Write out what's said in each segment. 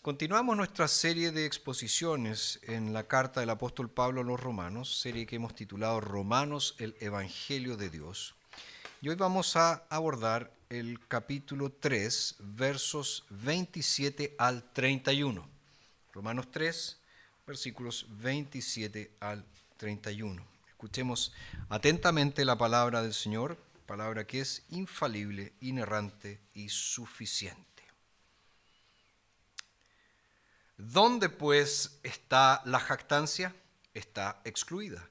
Continuamos nuestra serie de exposiciones en la carta del apóstol Pablo a los Romanos, serie que hemos titulado Romanos, el Evangelio de Dios. Y hoy vamos a abordar el capítulo 3, versos 27 al 31. Romanos 3, versículos 27 al 31. Escuchemos atentamente la palabra del Señor, palabra que es infalible, inerrante y suficiente. ¿Dónde pues está la jactancia? Está excluida.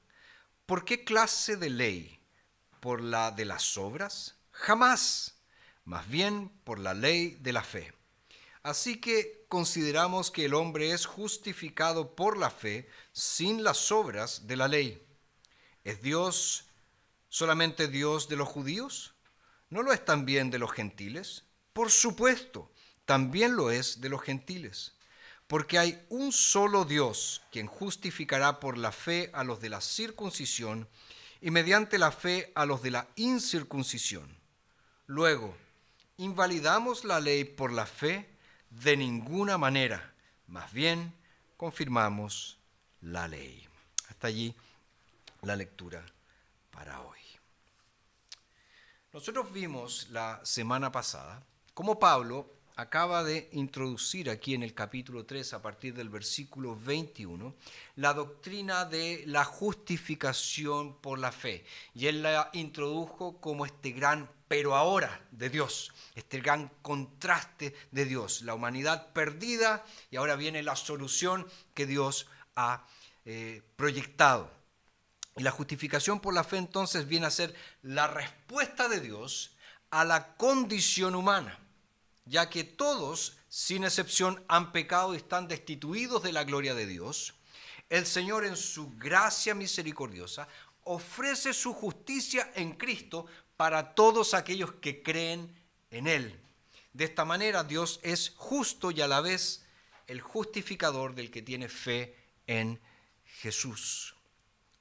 ¿Por qué clase de ley? ¿Por la de las obras? Jamás. Más bien por la ley de la fe. Así que consideramos que el hombre es justificado por la fe sin las obras de la ley. ¿Es Dios solamente Dios de los judíos? ¿No lo es también de los gentiles? Por supuesto, también lo es de los gentiles. Porque hay un solo Dios, quien justificará por la fe a los de la circuncisión y mediante la fe a los de la incircuncisión. Luego, ¿invalidamos la ley por la fe? De ninguna manera. Más bien, confirmamos la ley. Hasta allí la lectura para hoy. Nosotros vimos la semana pasada cómo Pablo acaba de introducir aquí en el capítulo 3, a partir del versículo 21, la doctrina de la justificación por la fe. Y él la introdujo como este gran pero ahora de Dios, este gran contraste de Dios, la humanidad perdida y ahora viene la solución que Dios ha proyectado. Y la justificación por la fe entonces viene a ser la respuesta de Dios a la condición humana, ya que todos, sin excepción, han pecado y están destituidos de la gloria de Dios. El Señor, en su gracia misericordiosa, ofrece su justicia en Cristo para todos aquellos que creen en Él. De esta manera, Dios es justo y a la vez el justificador del que tiene fe en Jesús.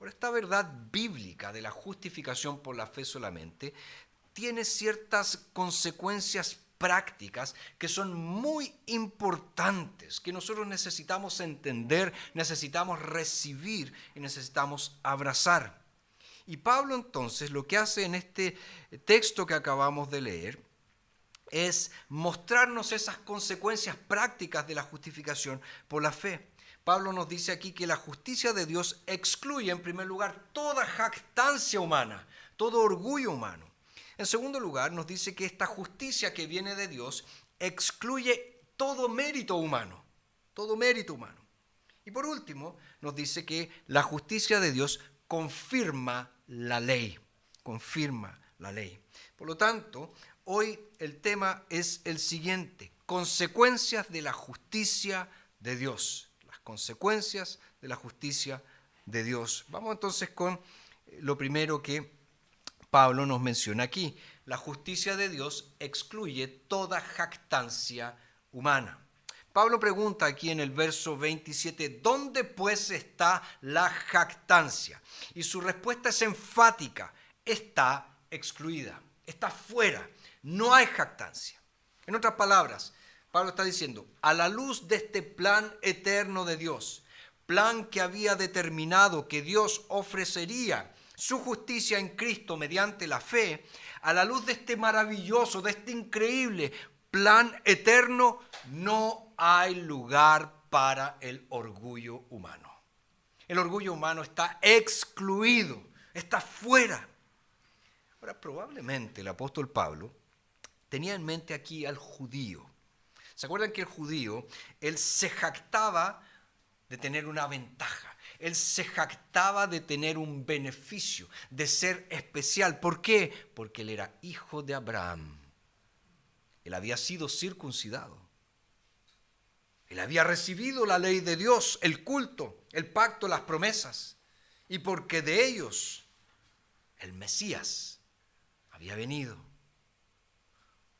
Ahora, esta verdad bíblica de la justificación por la fe solamente tiene ciertas consecuencias prácticas que son muy importantes, que nosotros necesitamos entender, necesitamos recibir y necesitamos abrazar. Y Pablo entonces lo que hace en este texto que acabamos de leer es mostrarnos esas consecuencias prácticas de la justificación por la fe. Pablo nos dice aquí que la justicia de Dios excluye en primer lugar toda jactancia humana, todo orgullo humano. En segundo lugar, nos dice que esta justicia que viene de Dios excluye todo mérito humano, todo mérito humano. Y por último, nos dice que la justicia de Dios confirma la ley, confirma la ley. Por lo tanto, hoy el tema es el siguiente: consecuencias de la justicia de Dios, las consecuencias de la justicia de Dios. Vamos entonces con lo primero que Pablo nos menciona aquí. La justicia de Dios excluye toda jactancia humana. Pablo pregunta aquí en el verso 27, ¿dónde pues está la jactancia? Y su respuesta es enfática: está excluida, está fuera, no hay jactancia. En otras palabras, Pablo está diciendo, a la luz de este plan eterno de Dios, plan que había determinado que Dios ofrecería su justicia en Cristo mediante la fe, a la luz de este maravilloso, de este increíble plan eterno, no hay lugar para el orgullo humano. El orgullo humano está excluido, está fuera. Ahora, probablemente el apóstol Pablo tenía en mente aquí al judío. ¿Se acuerdan que el judío, él se jactaba de tener una ventaja? Él se jactaba de tener un beneficio, de ser especial. ¿Por qué? Porque él era hijo de Abraham. Él había sido circuncidado. Él había recibido la ley de Dios, el culto, el pacto, las promesas. Y porque de ellos el Mesías había venido.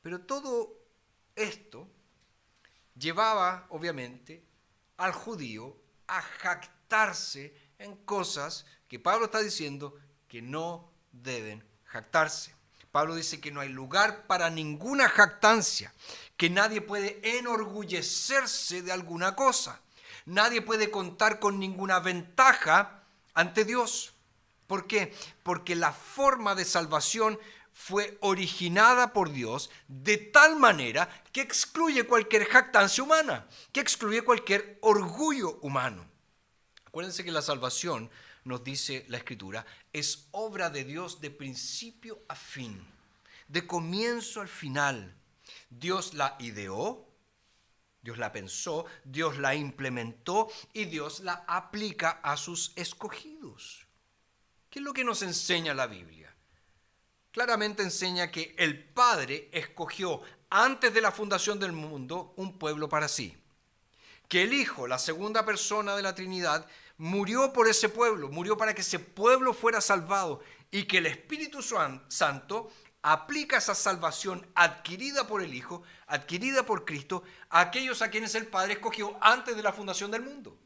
Pero todo esto llevaba, obviamente, al judío a jactarse en cosas que Pablo está diciendo que no deben jactarse. Pablo dice que no hay lugar para ninguna jactancia, que nadie puede enorgullecerse de alguna cosa. Nadie puede contar con ninguna ventaja ante Dios. ¿Por qué? Porque la forma de salvación fue originada por Dios de tal manera que excluye cualquier jactancia humana, que excluye cualquier orgullo humano. Acuérdense que la salvación, nos dice la Escritura, es obra de Dios de principio a fin, de comienzo al final. Dios la ideó, Dios la pensó, Dios la implementó y Dios la aplica a sus escogidos. ¿Qué es lo que nos enseña la Biblia? Claramente enseña que el Padre escogió antes de la fundación del mundo un pueblo para sí. Que el Hijo, la segunda persona de la Trinidad, murió por ese pueblo, murió para que ese pueblo fuera salvado y que el Espíritu Santo aplica esa salvación adquirida por el Hijo, adquirida por Cristo, a aquellos a quienes el Padre escogió antes de la fundación del mundo.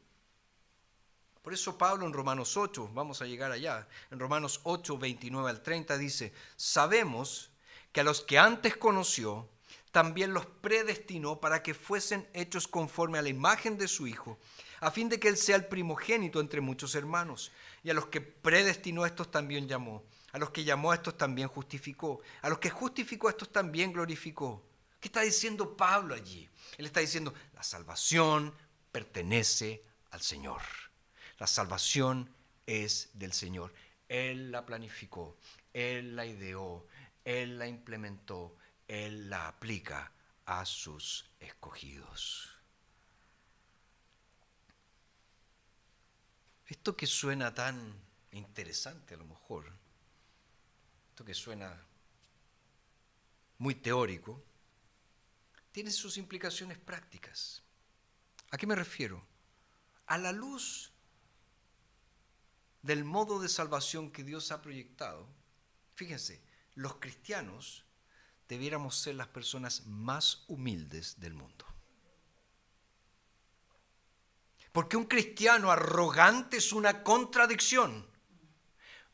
Por eso Pablo en Romanos 8, vamos a llegar allá, en Romanos 8, 29 al 30 dice, sabemos que a los que antes conoció, también los predestinó para que fuesen hechos conforme a la imagen de su Hijo, a fin de que Él sea el primogénito entre muchos hermanos. Y a los que predestinó, a estos también llamó. A los que llamó, a estos también justificó. A los que justificó, a estos también glorificó. ¿Qué está diciendo Pablo allí? Él está diciendo, la salvación pertenece al Señor. La salvación es del Señor. Él la planificó, Él la ideó, Él la implementó, Él la aplica a sus escogidos. Esto que suena tan interesante a lo mejor, esto que suena muy teórico, tiene sus implicaciones prácticas. ¿A qué me refiero? A la luz del modo de salvación que Dios ha proyectado, fíjense, los cristianos debiéramos ser las personas más humildes del mundo. Porque un cristiano arrogante es una contradicción.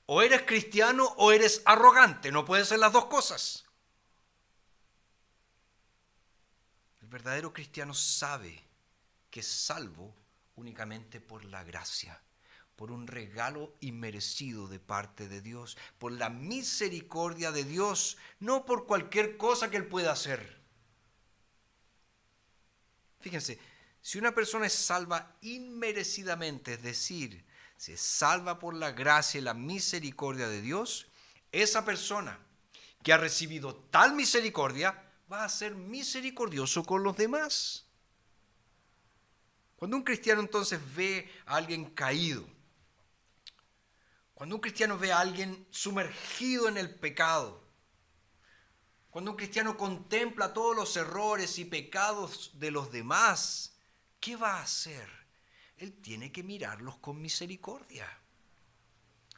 O eres cristiano o eres arrogante, no pueden ser las dos cosas. El verdadero cristiano sabe que es salvo únicamente por la gracia, por un regalo inmerecido de parte de Dios, por la misericordia de Dios, no por cualquier cosa que Él pueda hacer. Fíjense, si una persona es salva inmerecidamente, es decir, se salva por la gracia y la misericordia de Dios, esa persona que ha recibido tal misericordia va a ser misericordioso con los demás. Cuando un cristiano entonces ve a alguien caído, cuando un cristiano ve a alguien sumergido en el pecado, cuando un cristiano contempla todos los errores y pecados de los demás, ¿qué va a hacer? Él tiene que mirarlos con misericordia.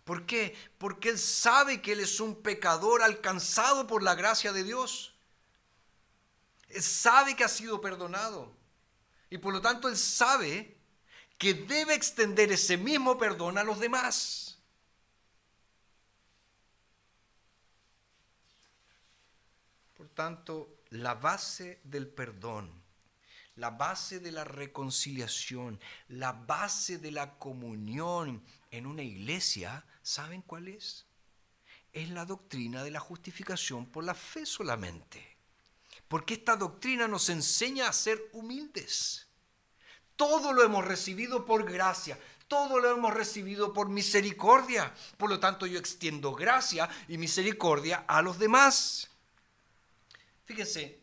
¿Por qué? Porque él sabe que él es un pecador alcanzado por la gracia de Dios. Él sabe que ha sido perdonado. Y por lo tanto él sabe que debe extender ese mismo perdón a los demás. Por tanto, la base del perdón, la base de la reconciliación, la base de la comunión en una iglesia, ¿saben cuál es? Es la doctrina de la justificación por la fe solamente. Porque esta doctrina nos enseña a ser humildes. Todo lo hemos recibido por gracia, todo lo hemos recibido por misericordia. Por lo tanto, yo extiendo gracia y misericordia a los demás. Fíjense,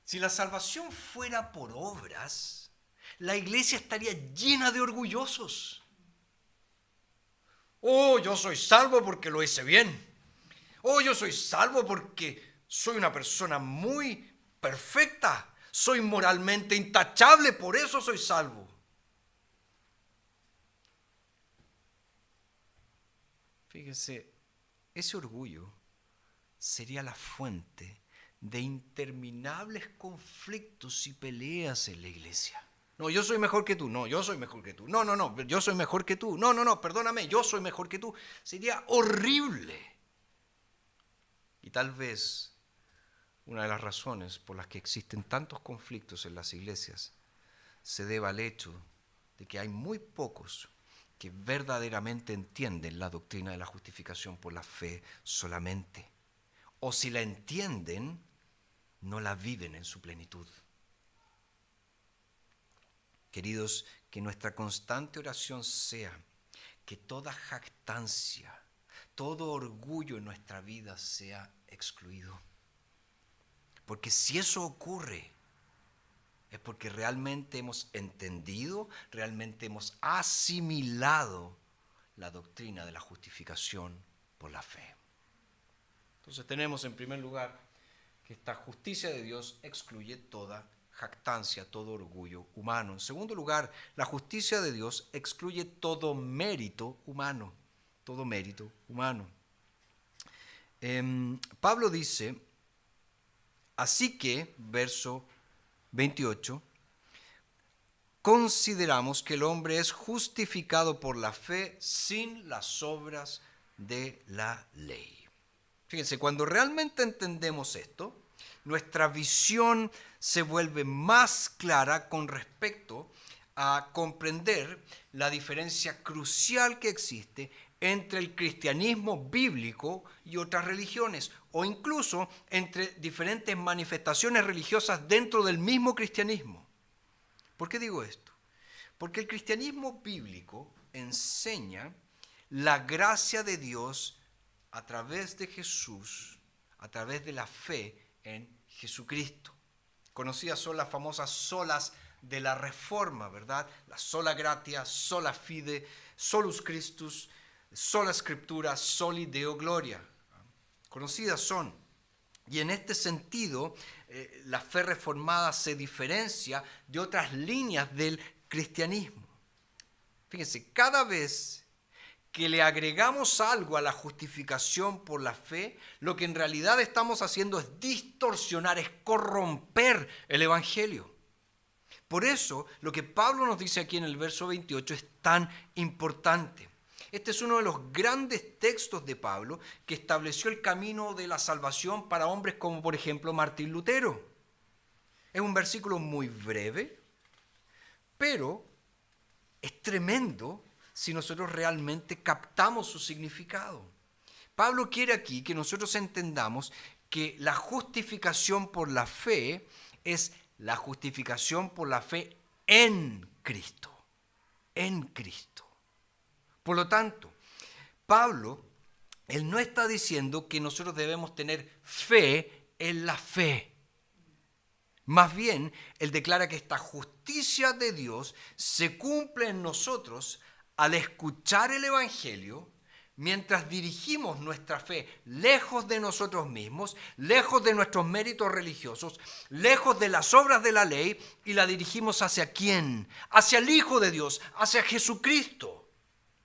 si la salvación fuera por obras, la iglesia estaría llena de orgullosos. Oh, yo soy salvo porque lo hice bien. Oh, yo soy salvo porque soy una persona muy perfecta. Soy moralmente intachable, por eso soy salvo. Fíjense, ese orgullo sería la fuente de interminables conflictos y peleas en la iglesia. No, yo soy mejor que tú. No, yo soy mejor que tú. No, yo soy mejor que tú. No, perdóname, yo soy mejor que tú. Sería horrible. Y tal vez una de las razones por las que existen tantos conflictos en las iglesias se deba al hecho de que hay muy pocos que verdaderamente entienden la doctrina de la justificación por la fe solamente. O si la entienden, no la viven en su plenitud. Queridos, que nuestra constante oración sea que toda jactancia, todo orgullo en nuestra vida sea excluido. Porque si eso ocurre, es porque realmente hemos entendido, realmente hemos asimilado la doctrina de la justificación por la fe. Entonces tenemos en primer lugar que esta justicia de Dios excluye toda jactancia, todo orgullo humano. En segundo lugar, la justicia de Dios excluye todo mérito humano, todo mérito humano. Pablo dice, así que, verso 28, consideramos que el hombre es justificado por la fe sin las obras de la ley. Fíjense, cuando realmente entendemos esto, nuestra visión se vuelve más clara con respecto a comprender la diferencia crucial que existe entre el cristianismo bíblico y otras religiones, o incluso entre diferentes manifestaciones religiosas dentro del mismo cristianismo. ¿Por qué digo esto? Porque el cristianismo bíblico enseña la gracia de Dios a través de Jesús, a través de la fe en Jesucristo. Conocidas son las famosas solas de la Reforma, ¿verdad? La sola gratia, sola fide, solus Christus, sola Scriptura, soli Deo gloria. Conocidas son. Y en este sentido, la fe reformada se diferencia de otras líneas del cristianismo. Fíjense, cada vez que le agregamos algo a la justificación por la fe, lo que en realidad estamos haciendo es distorsionar, es corromper el Evangelio. Por eso, lo que Pablo nos dice aquí en el verso 28 es tan importante. Este es uno de los grandes textos de Pablo que estableció el camino de la salvación para hombres como, por ejemplo, Martín Lutero. Es un versículo muy breve, pero es tremendo si nosotros realmente captamos su significado. Pablo quiere aquí que nosotros entendamos que la justificación por la fe es la justificación por la fe en Cristo. En Cristo. Por lo tanto, Pablo, él no está diciendo que nosotros debemos tener fe en la fe. Más bien, él declara que esta justicia de Dios se cumple en nosotros al escuchar el Evangelio, mientras dirigimos nuestra fe lejos de nosotros mismos, lejos de nuestros méritos religiosos, lejos de las obras de la ley, y la dirigimos hacia ¿quién? Hacia el Hijo de Dios, hacia Jesucristo,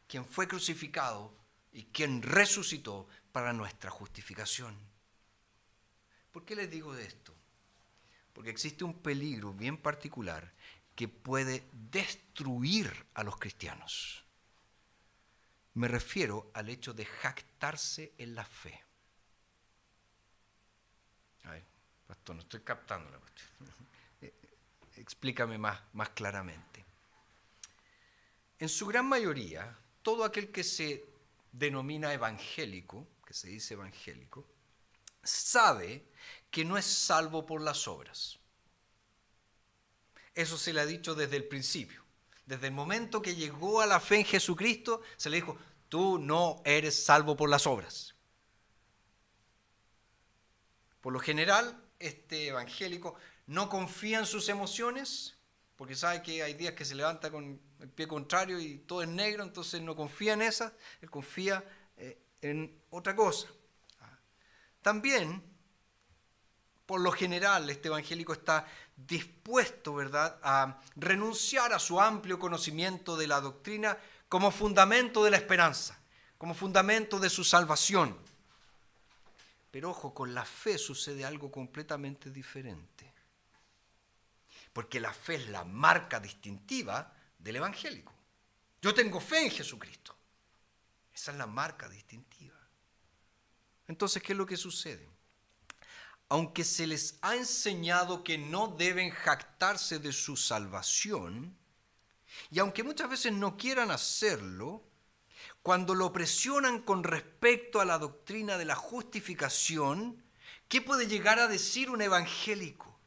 quien fue crucificado y quien resucitó para nuestra justificación. ¿Por qué les digo de esto? Porque existe un peligro bien particular que puede destruir a los cristianos. Me refiero al hecho de jactarse en la fe. A ver, pastor, no estoy captando la cuestión. Explícame más claramente. En su gran mayoría, todo aquel que se denomina evangélico, que se dice evangélico, sabe que no es salvo por las obras. Eso se le ha dicho desde el principio. Desde el momento que llegó a la fe en Jesucristo, se le dijo, tú no eres salvo por las obras. Por lo general, este evangélico no confía en sus emociones, porque sabe que hay días que se levanta con el pie contrario y todo es negro, entonces no confía en esa, él confía en otra cosa. También, por lo general, este evangélico está dispuesto, ¿verdad?, a renunciar a su amplio conocimiento de la doctrina como fundamento de la esperanza, como fundamento de su salvación. Pero ojo, con la fe sucede algo completamente diferente. Porque la fe es la marca distintiva del evangélico. Yo tengo fe en Jesucristo. Esa es la marca distintiva. Entonces, ¿qué es lo que sucede? Aunque se les ha enseñado que no deben jactarse de su salvación, y aunque muchas veces no quieran hacerlo, cuando lo presionan con respecto a la doctrina de la justificación, ¿qué puede llegar a decir un evangélico?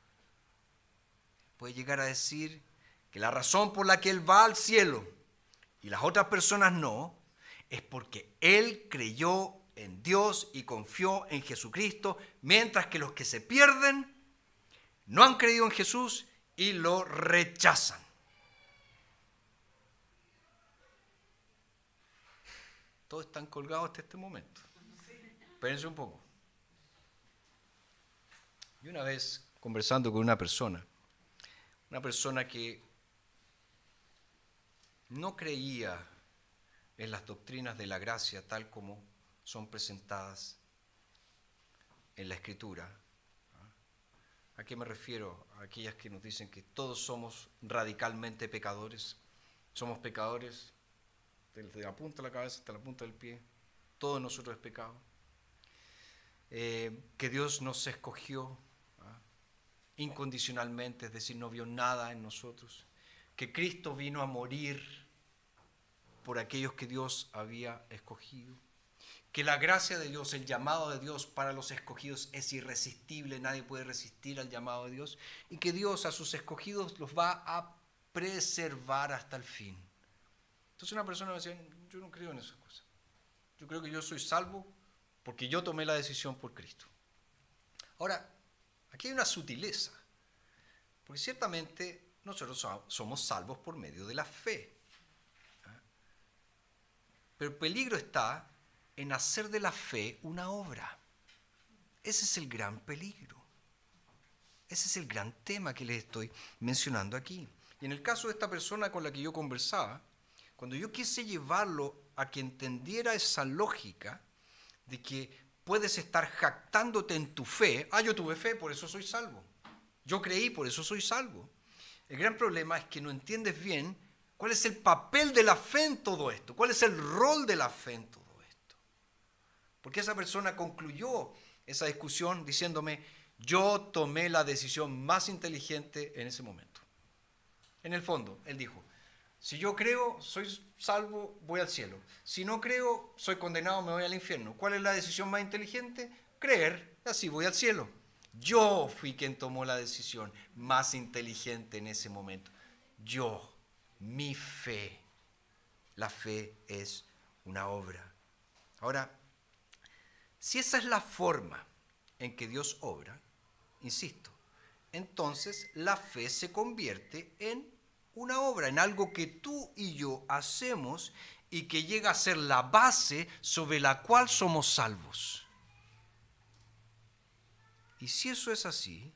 Puede llegar a decir que la razón por la que él va al cielo y las otras personas no, es porque él creyó en Dios y confió en Jesucristo, mientras que los que se pierden no han creído en Jesús y lo rechazan. Todos están colgados hasta este momento. Espérense un poco. Y una vez, conversando con una persona que no creía en las doctrinas de la gracia tal como son presentadas en la Escritura. ¿A qué me refiero? A aquellas que nos dicen que todos somos radicalmente pecadores. Somos pecadores desde la punta de la cabeza hasta la punta del pie. Todo nosotros es pecado. Que Dios nos escogió incondicionalmente, es decir, no vio nada en nosotros. Que Cristo vino a morir por aquellos que Dios había escogido. Que la gracia de Dios, el llamado de Dios para los escogidos es irresistible, nadie puede resistir al llamado de Dios, y que Dios a sus escogidos los va a preservar hasta el fin. Entonces una persona me decía, yo no creo en esas cosas. Yo creo que yo soy salvo porque yo tomé la decisión por Cristo. Ahora, aquí hay una sutileza, porque ciertamente nosotros somos salvos por medio de la fe. Pero el peligro está en hacer de la fe una obra. Ese es el gran peligro. Ese es el gran tema que les estoy mencionando aquí. Y en el caso de esta persona con la que yo conversaba, cuando yo quise llevarlo a que entendiera esa lógica de que puedes estar jactándote en tu fe, yo tuve fe, por eso soy salvo. Yo creí, por eso soy salvo. El gran problema es que no entiendes bien cuál es el papel de la fe en todo esto, cuál es el rol de la fe en todo esto. Porque esa persona concluyó esa discusión diciéndome, yo tomé la decisión más inteligente en ese momento. En el fondo, él dijo, si yo creo, soy salvo, voy al cielo. Si no creo, soy condenado, me voy al infierno. ¿Cuál es la decisión más inteligente? Creer, así voy al cielo. Yo fui quien tomó la decisión más inteligente en ese momento. Yo, mi fe. La fe es una obra. Ahora, si esa es la forma en que Dios obra, insisto, entonces la fe se convierte en una obra, en algo que tú y yo hacemos y que llega a ser la base sobre la cual somos salvos. Y si eso es así,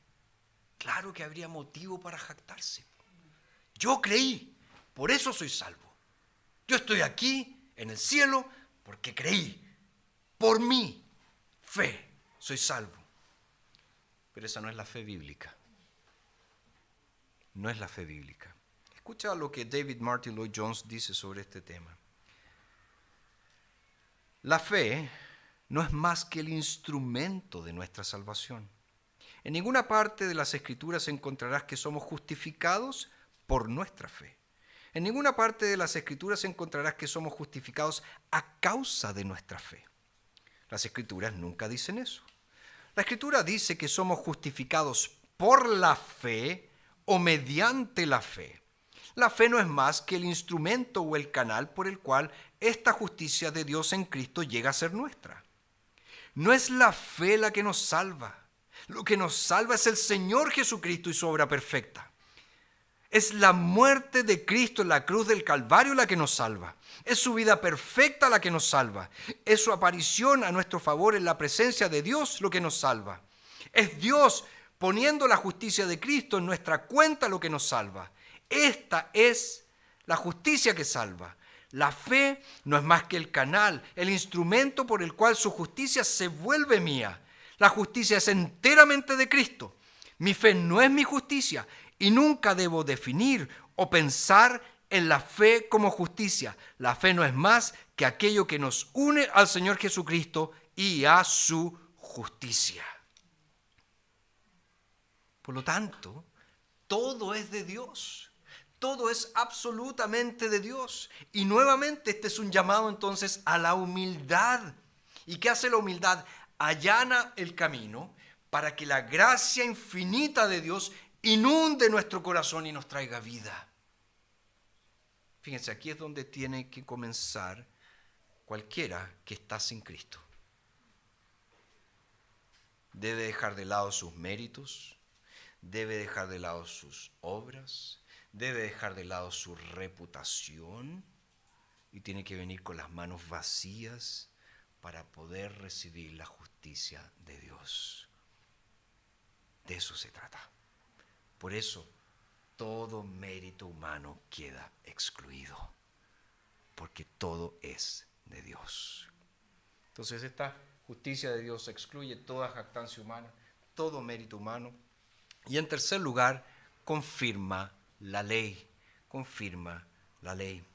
claro que habría motivo para jactarse. Yo creí, por eso soy salvo. Yo estoy aquí en el cielo porque creí. Por mi fe soy salvo. Pero esa no es la fe bíblica. No es la fe bíblica. Escucha lo que David Martin Lloyd-Jones dice sobre este tema. La fe no es más que el instrumento de nuestra salvación. En ninguna parte de las Escrituras encontrarás que somos justificados por nuestra fe. En ninguna parte de las Escrituras encontrarás que somos justificados a causa de nuestra fe. Las Escrituras nunca dicen eso. La Escritura dice que somos justificados por la fe o mediante la fe. La fe no es más que el instrumento o el canal por el cual esta justicia de Dios en Cristo llega a ser nuestra. No es la fe la que nos salva. Lo que nos salva es el Señor Jesucristo y su obra perfecta. Es la muerte de Cristo en la cruz del Calvario la que nos salva. Es su vida perfecta la que nos salva. Es su aparición a nuestro favor en la presencia de Dios lo que nos salva. Es Dios poniendo la justicia de Cristo en nuestra cuenta lo que nos salva. Esta es la justicia que salva. La fe no es más que el canal, el instrumento por el cual su justicia se vuelve mía. La justicia es enteramente de Cristo. Mi fe no es mi justicia y nunca debo definir o pensar en la fe como justicia. La fe no es más que aquello que nos une al Señor Jesucristo y a su justicia. Por lo tanto, todo es de Dios. Todo es absolutamente de Dios. Y nuevamente este es un llamado entonces a la humildad. ¿Y qué hace la humildad? Allana el camino para que la gracia infinita de Dios inunde nuestro corazón y nos traiga vida. Fíjense, aquí es donde tiene que comenzar cualquiera que está sin Cristo. Debe dejar de lado sus méritos, debe dejar de lado sus obras, debe dejar de lado su reputación y tiene que venir con las manos vacías para poder recibir la justicia de Dios. De eso se trata. Por eso todo mérito humano queda excluido, porque todo es de Dios. Entonces esta justicia de Dios excluye toda jactancia humana, todo mérito humano. Y en tercer lugar, confirma la ley. Confirma la ley.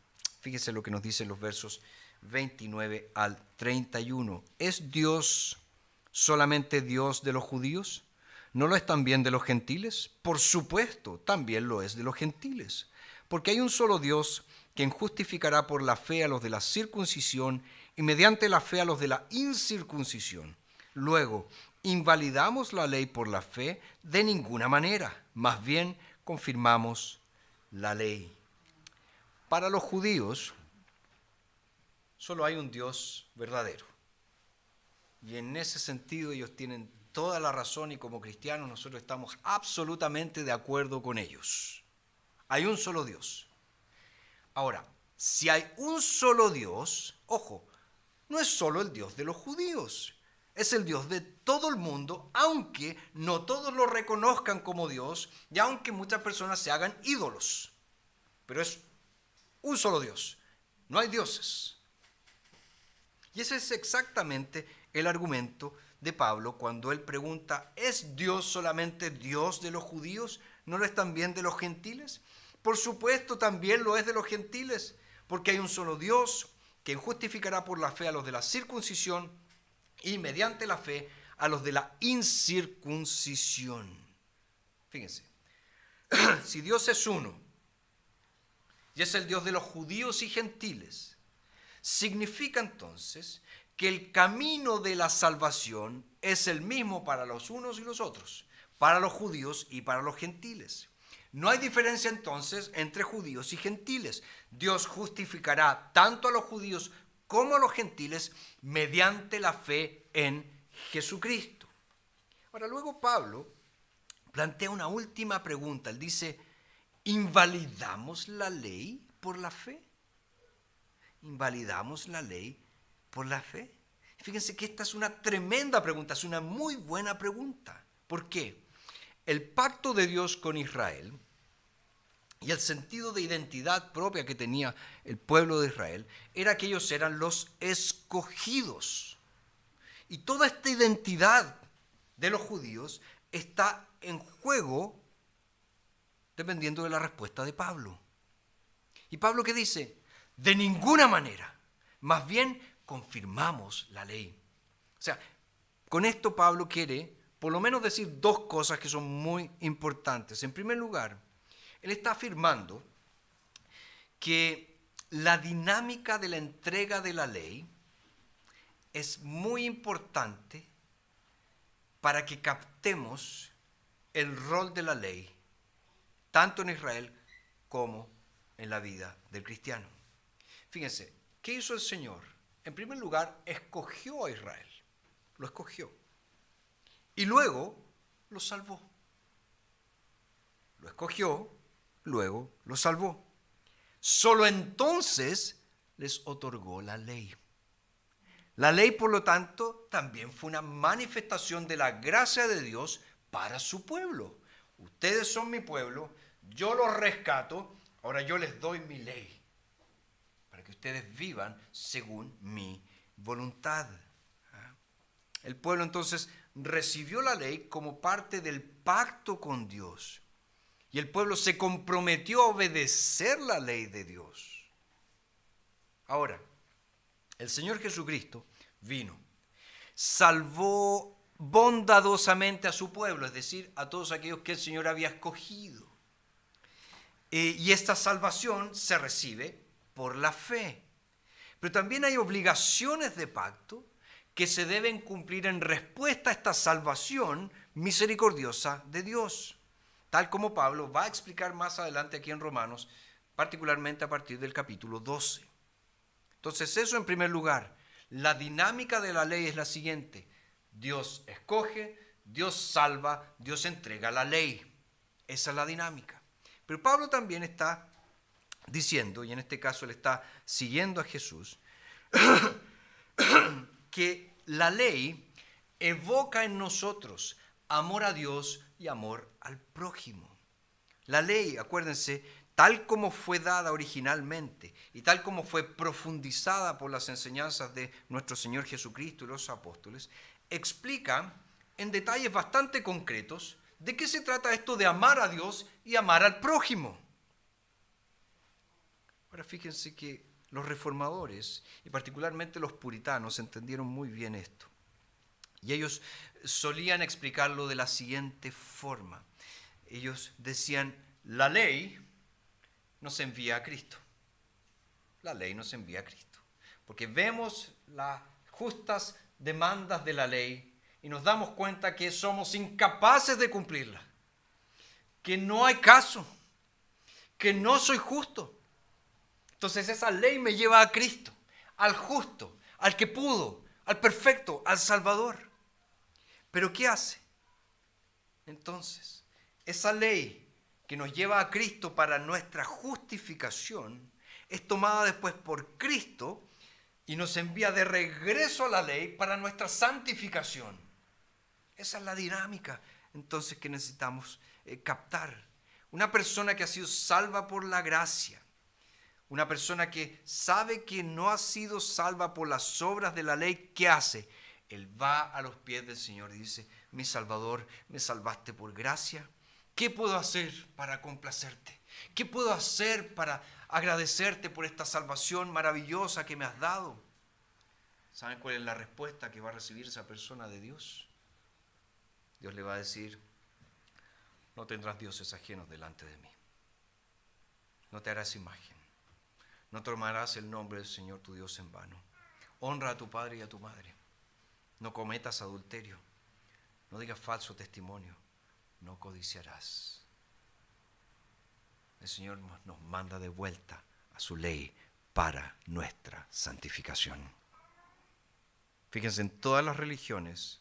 Fíjese lo que nos dicen los versos 29 al 31. ¿Es Dios solamente Dios de los judíos? ¿No lo es también de los gentiles? Por supuesto, también lo es de los gentiles. Porque hay un solo Dios quien justificará por la fe a los de la circuncisión y mediante la fe a los de la incircuncisión. Luego, ¿invalidamos la ley por la fe? De ninguna manera. Más bien, confirmamos la ley. Para los judíos, solo hay un Dios verdadero. Y en ese sentido ellos tienen toda la razón y como cristianos nosotros estamos absolutamente de acuerdo con ellos. Hay un solo Dios. Ahora, si hay un solo Dios, ojo, no es solo el Dios de los judíos, es el Dios de todo el mundo, aunque no todos lo reconozcan como Dios y aunque muchas personas se hagan ídolos. Pero es un solo Dios, no hay dioses. Y ese es exactamente el argumento de Pablo cuando él pregunta, ¿es Dios solamente Dios de los judíos? ¿No lo es también de los gentiles? Por supuesto, también lo es de los gentiles, porque hay un solo Dios, quien justificará por la fe a los de la circuncisión y mediante la fe a los de la incircuncisión. Fíjense, si Dios es uno y es el Dios de los judíos y gentiles, significa entonces que el camino de la salvación es el mismo para los unos y los otros, para los judíos y para los gentiles. No hay diferencia entonces entre judíos y gentiles. Dios justificará tanto a los judíos como a los gentiles mediante la fe en Jesucristo. Ahora, luego Pablo plantea una última pregunta. Él dice, ¿invalidamos la ley por la fe? ¿Invalidamos la ley por la fe? Fíjense que esta es una tremenda pregunta, es una muy buena pregunta. ¿Por qué? El pacto de Dios con Israel y el sentido de identidad propia que tenía el pueblo de Israel era que ellos eran los escogidos. Y toda esta identidad de los judíos está en juego dependiendo de la respuesta de Pablo. ¿Y Pablo qué dice? De ninguna manera. Más bien confirmamos la ley. O sea, con esto Pablo quiere por lo menos decir dos cosas que son muy importantes. En primer lugar, él está afirmando que la dinámica de la entrega de la ley es muy importante para que captemos el rol de la ley, tanto en Israel como en la vida del cristiano. Fíjense, ¿qué hizo el Señor? En primer lugar, escogió a Israel, lo escogió, y luego lo salvó. Lo escogió, luego lo salvó. Solo entonces les otorgó la ley. La ley, por lo tanto, también fue una manifestación de la gracia de Dios para su pueblo. Ustedes son mi pueblo, yo los rescato, ahora yo les doy mi ley, para que ustedes vivan según mi voluntad. El pueblo entonces recibió la ley como parte del pacto con Dios. Y el pueblo se comprometió a obedecer la ley de Dios. Ahora, el Señor Jesucristo vino, salvó bondadosamente a su pueblo, es decir, a todos aquellos que el Señor había escogido. Y esta salvación se recibe por la fe. Pero también hay obligaciones de pacto que se deben cumplir en respuesta a esta salvación misericordiosa de Dios, tal como Pablo va a explicar más adelante aquí en Romanos, particularmente a partir del capítulo 12. Entonces, eso en primer lugar. La dinámica de la ley es la siguiente: Dios escoge, Dios salva, Dios entrega la ley. Esa es la dinámica. Pero Pablo también está diciendo, y en este caso él está siguiendo a Jesús, que la ley evoca en nosotros amor a Dios y amor al prójimo. La ley, acuérdense, tal como fue dada originalmente y tal como fue profundizada por las enseñanzas de nuestro Señor Jesucristo y los apóstoles, explica en detalles bastante concretos de qué se trata esto de amar a Dios y amar al prójimo. Ahora fíjense que los reformadores y particularmente los puritanos entendieron muy bien esto. Y ellos solían explicarlo de la siguiente forma. Ellos decían: la ley nos envía a Cristo. La ley nos envía a Cristo. Porque vemos las justas demandas de la ley y nos damos cuenta que somos incapaces de cumplirla. Que no hay caso. Que no soy justo. Entonces esa ley me lleva a Cristo, al justo, al que pudo, al perfecto, al Salvador. ¿Pero qué hace? Entonces, esa ley que nos lleva a Cristo para nuestra justificación es tomada después por Cristo y nos envía de regreso a la ley para nuestra santificación. Esa es la dinámica entonces que necesitamos captar. Una persona que ha sido salva por la gracia, una persona que sabe que no ha sido salva por las obras de la ley, ¿qué hace? Él va a los pies del Señor y dice: mi Salvador, me salvaste por gracia. ¿Qué puedo hacer para complacerte? ¿Qué puedo hacer para agradecerte por esta salvación maravillosa que me has dado? ¿Saben cuál es la respuesta que va a recibir esa persona de Dios? Dios le va a decir: no tendrás dioses ajenos delante de mí. No te harás imagen. No tomarás el nombre del Señor tu Dios en vano. Honra a tu padre y a tu madre. No cometas adulterio. No digas falso testimonio. No codiciarás. El Señor nos manda de vuelta a su ley para nuestra santificación. Fíjense, en todas las religiones,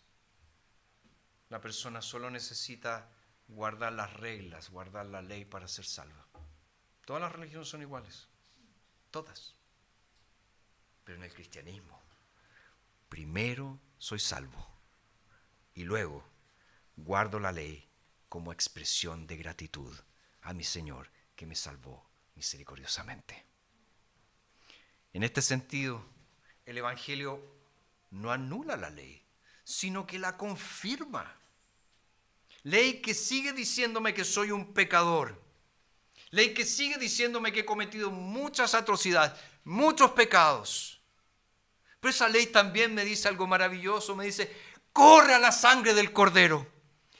la persona solo necesita guardar las reglas, guardar la ley para ser salva. Todas las religiones son iguales. Todas. Pero en el cristianismo, primero soy salvo y luego guardo la ley como expresión de gratitud a mi Señor que me salvó misericordiosamente. En este sentido, el Evangelio no anula la ley, sino que la confirma. Ley que sigue diciéndome que soy un pecador. Ley que sigue diciéndome que he cometido muchas atrocidades, muchos pecados. Pero esa ley también me dice algo maravilloso. Me dice: corre a la sangre del Cordero.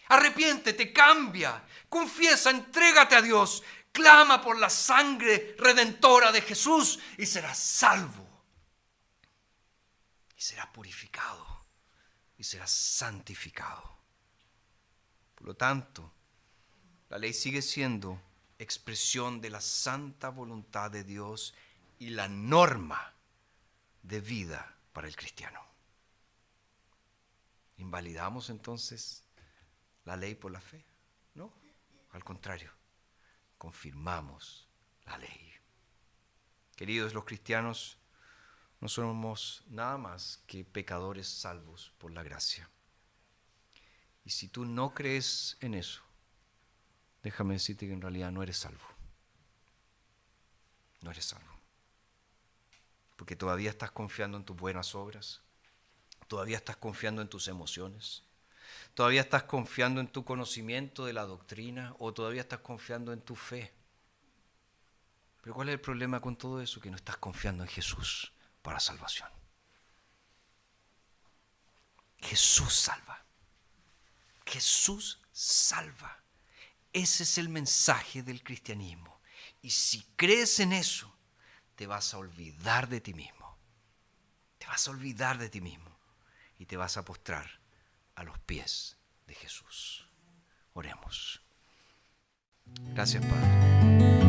Arrepiéntete, cambia, confiesa, entrégate a Dios. Clama por la sangre redentora de Jesús y serás salvo. Y serás purificado. Y serás santificado. Por lo tanto, la ley sigue siendo expresión de la santa voluntad de Dios y la norma de vida para el cristiano. ¿Invalidamos entonces la ley por la fe? No, al contrario, confirmamos la ley. Queridos, los cristianos no somos nada más que pecadores salvos por la gracia. Y si tú no crees en eso, déjame decirte que en realidad no eres salvo. No eres salvo. Porque todavía estás confiando en tus buenas obras. Todavía estás confiando en tus emociones. Todavía estás confiando en tu conocimiento de la doctrina. O todavía estás confiando en tu fe. Pero ¿cuál es el problema con todo eso? Que no estás confiando en Jesús para salvación. Jesús salva. Jesús salva. Ese es el mensaje del cristianismo. Y si crees en eso, te vas a olvidar de ti mismo. Te vas a olvidar de ti mismo. Y te vas a postrar a los pies de Jesús. Oremos. Gracias, Padre.